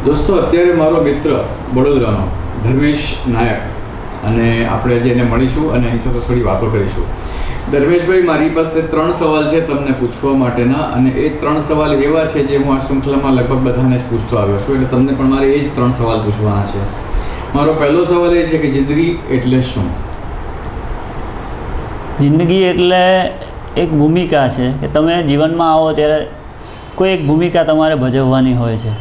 દોસ્તો, અત્યારે મારો મિત્ર વડોદરાનો ધર્મેશ નાયક અને આપણે આજે એને મળીશું અને એની સાથે થોડી વાતો કરીશું. ધર્મેશભાઈ, મારી પાસે 3 સવાલ છે તમને પૂછવા માટેના, અને એ 3 સવાલ એવા છે જે હું આ શૃંખલામાં લગભગ બધાને જ પૂછતો આવ્યો છું, એટલે તમને પણ મારે એ જ 3 સવાલ પૂછવાના છે. મારો પહેલો સવાલ એ છે કે જિંદગી એટલે શું? જિંદગી એટલે એક ભૂમિકા છે કે તમે જીવનમાં આવો ત્યારે કોઈ એક ભૂમિકા તમારે ભજવવાની હોય છે,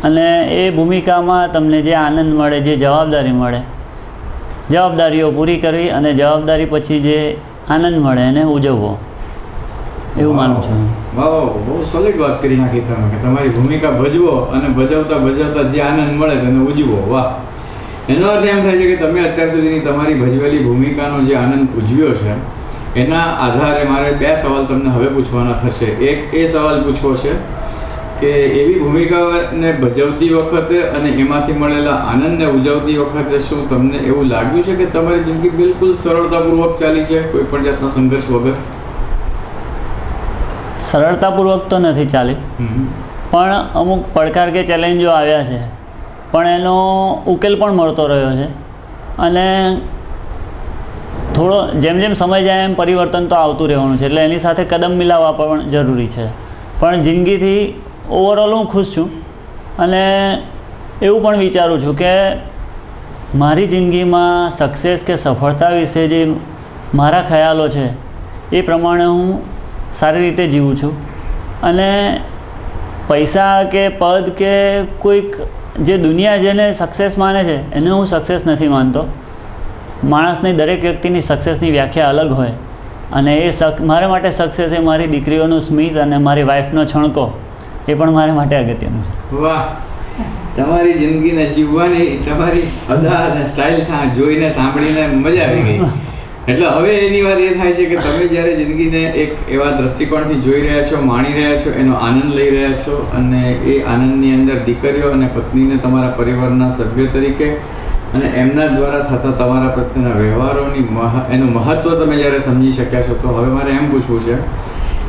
અને એ ભૂમિકામાં તમને જે આનંદ મળે, જે જવાબદારી મળે, જવાબદારીઓ પૂરી કરવી અને જવાબદારી પછી જે આનંદ મળે એને ઉજવવો, એવું માનું છું. વાહ, બહુ સોલિડ વાત કરી નાખી તમે કે તમારી ભૂમિકા ભજવો અને ભજવતા ભજવતા જે આનંદ મળે તેને ઉજવો. વાહ! એનો અર્થ એમ થાય છે કે તમે અત્યાર સુધીની તમારી ભજવેલી ભૂમિકાનો જે આનંદ ઉજવ્યો છે એના આધારે મારે 2 સવાલ તમને હવે પૂછવાના થશે. એક એ સવાલ પૂછવો છે કે એવી ભૂમિકાને ભજવતી વખતે અને એમાંથી મળેલા આનંદને ઉજવતી વખતે શું તમને એવું લાગ્યું છે કે તમારી જિંદગી બિલકુલ સરળતાપૂર્વક ચાલી છે, કોઈ પણ જાતના સંઘર્ષ વગર? સરળતાપૂર્વક તો નથી ચાલી, પણ અમુક પડકાર કે ચેલેન્જો આવ્યા છે, પણ એનો ઉકેલ પણ મળતો રહ્યો છે. અને થોડો જેમ જેમ સમય જાય એમ પરિવર્તન તો આવતું રહેવાનું છે, એટલે એની સાથે કદમ મિલાવવા પણ જરૂરી છે. પણ જિંદગીથી ઓવરઓલ હું ખુશ છું, અને એવું પણ વિચારું છું કે મારી જિંદગીમાં સક્સેસ કે સફળતા વિશે જે મારા ખ્યાલો છે એ પ્રમાણે હું સારી રીતે જીવું છું. અને પૈસા કે પદ કે કોઈક જે દુનિયા જેને સક્સેસ માને છે એને હું સક્સેસ નથી માનતો. માણસની, દરેક વ્યક્તિની સક્સેસની વ્યાખ્યા અલગ હોય, અને એ મારા માટે સક્સેસ એ મારી દીકરીઓનું સ્મિત અને મારી વાઈફનો છણકો એ પણ મારા માટે અગત્યનું છે. વાહ! તમારી જિંદગીને જીવવાની તમારી અદા અને સ્ટાઇલ જોઈને સાંભળીને મજા આવી ગઈ. એટલે હવે એની વાત એ થાય છે કે તમે જ્યારે જિંદગીને એક એવા દૃષ્ટિકોણથી જોઈ રહ્યા છો, માણી રહ્યા છો, એનો આનંદ લઈ રહ્યા છો, અને એ આનંદની અંદર દીકરીઓ અને પત્નીને તમારા પરિવારના સભ્ય તરીકે અને એમના દ્વારા થતા તમારા પ્રત્યેના વ્યવહારોની એનું મહત્ત્વ તમે જ્યારે સમજી શક્યા છો, તો હવે મારે એમ પૂછવું છે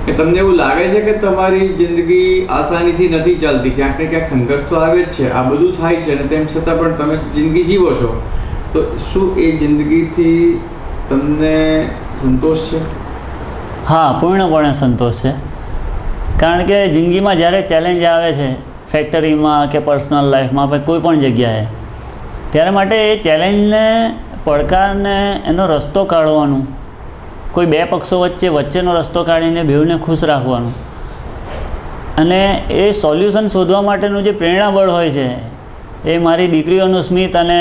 કે તમને એવું લાગે છે કે તમારી જિંદગી આસાનીથી નથી ચાલતી, ક્યાંક ને ક્યાંક સંઘર્ષ તો આવે જ છે, આ બધું થાય છે, અને તેમ છતાં પણ તમે જિંદગી જીવો છો, તો શું એ જિંદગીથી તમને સંતોષ છે? હા, પૂર્ણપણે સંતોષ છે. કારણ કે જિંદગીમાં જ્યારે ચેલેન્જ આવે છે, ફેક્ટરીમાં કે પર્સનલ લાઈફમાં કોઈ પણ જગ્યાએ, ત્યારે માટે એ ચેલેન્જને, પડકારને, એનો રસ્તો કાઢવાનું, કોઈ 2 પક્ષો વચ્ચેનો રસ્તો કાઢીને બેઉને ખુશ રાખવાનું, અને એ સોલ્યુશન શોધવા માટેનું જે પ્રેરણાબળ હોય છે એ મારી દીકરીઓનું સ્મિત અને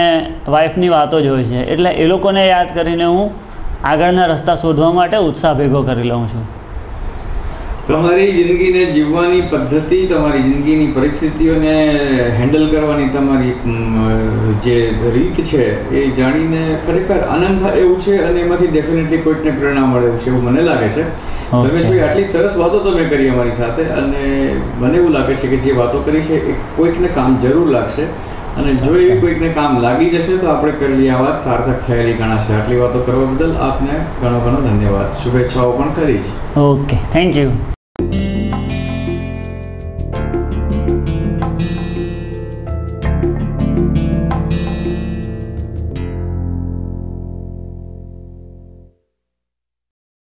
વાઈફની વાતો જ હોય છે. એટલે એ લોકોને યાદ કરીને હું આગળના રસ્તા શોધવા માટે ઉત્સાહ ભેગો કરી લઉં છું. તમારી જિંદગીને જીવવાની પદ્ધતિ, તમારી જિંદગીની પરિસ્થિતિઓને હેન્ડલ કરવાની તમારી જે રીત છે એ જાણીને ખરેખર આનંદ થાય એવું છે, અને એમાંથી ડેફિનેટલી કોઈકને પ્રેરણા મળે એવું છે, એવું મને લાગે છે. રમેશભાઈ, આટલી સરસ વાતો તમે કરી અમારી સાથે, અને મને એવું લાગે છે કે જે વાતો કરી છે એ કોઈકને કામ જરૂર લાગશે, અને જો એવી કોઈકને કામ લાગી જશે તો આપણે કરેલી આ વાત સાર્થક થયેલી ગણાશે. આટલી વાતો કરવા બદલ આપને ઘણો ઘણો ધન્યવાદ. શુભેચ્છાઓ પણ કરી જ. Okay, thank you.